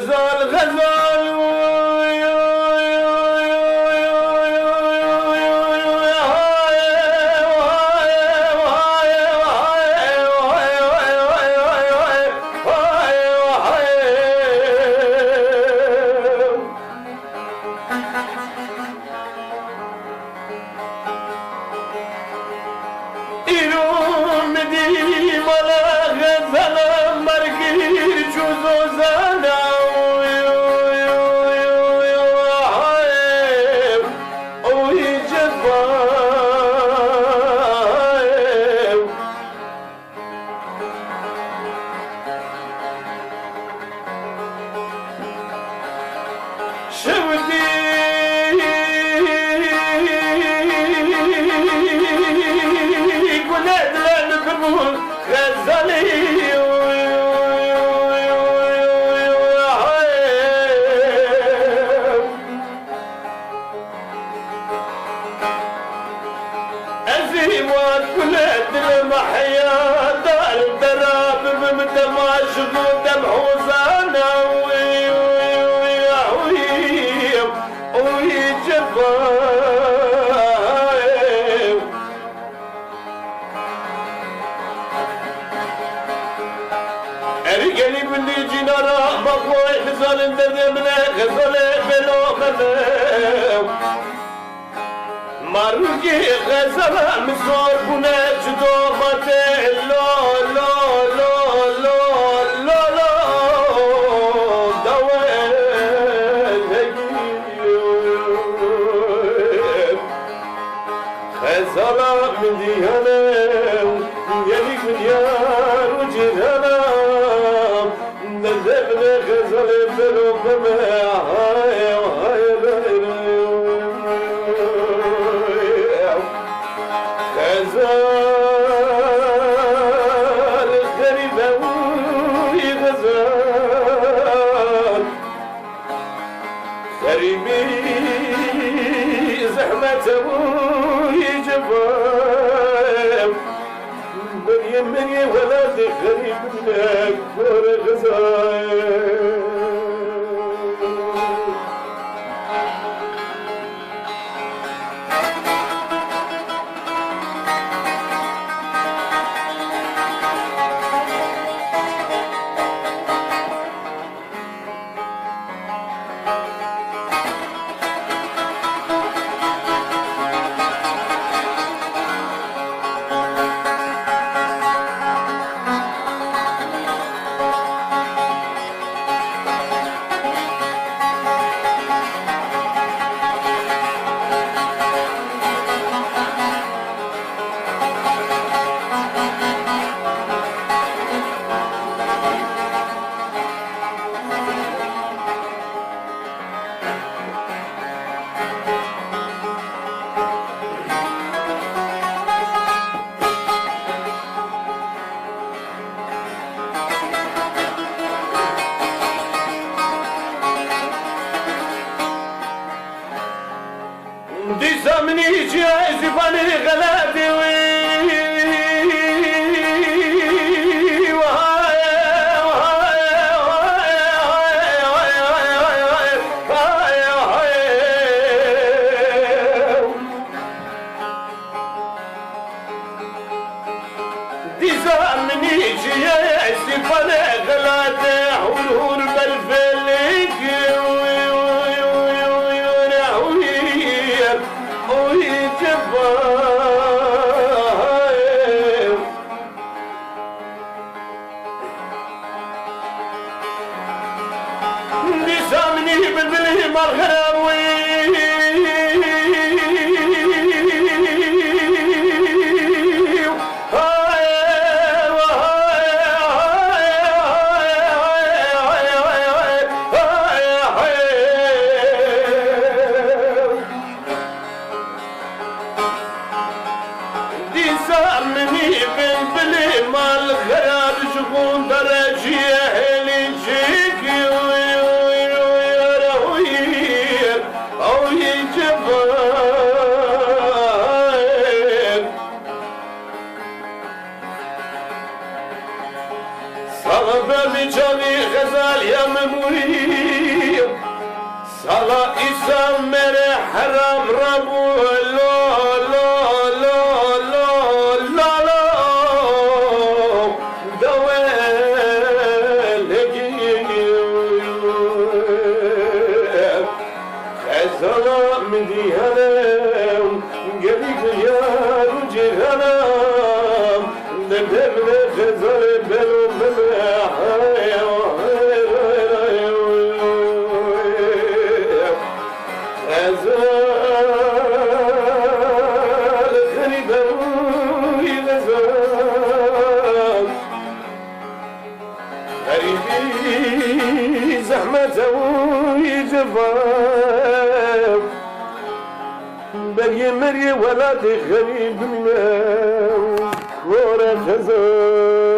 غزال غزال مارجي غزالة مزور بنا جدومته لا لا لا لا لا لا دوين غزالة من ديانا يليك من ديار وجهانا نذبنا غزالة بلو بما مني ولد غريب منك فور غزال مني جاي زباني غلاتي دي زمني جاي زباني غلاتي هون بالفلك نسامني بالبلي مرغراوي نسامني بالبلي مرغراوي شكون درجيه صلى بجاني غزال يا مموي صلى إسا مري حرام ربو لا لا لا لا لا لا دوالك غزال من ديانا قليك يا رجيانا دبنا غزال بلو زحمته ويجفاف بري مري ولادي غريب منا ورا خزان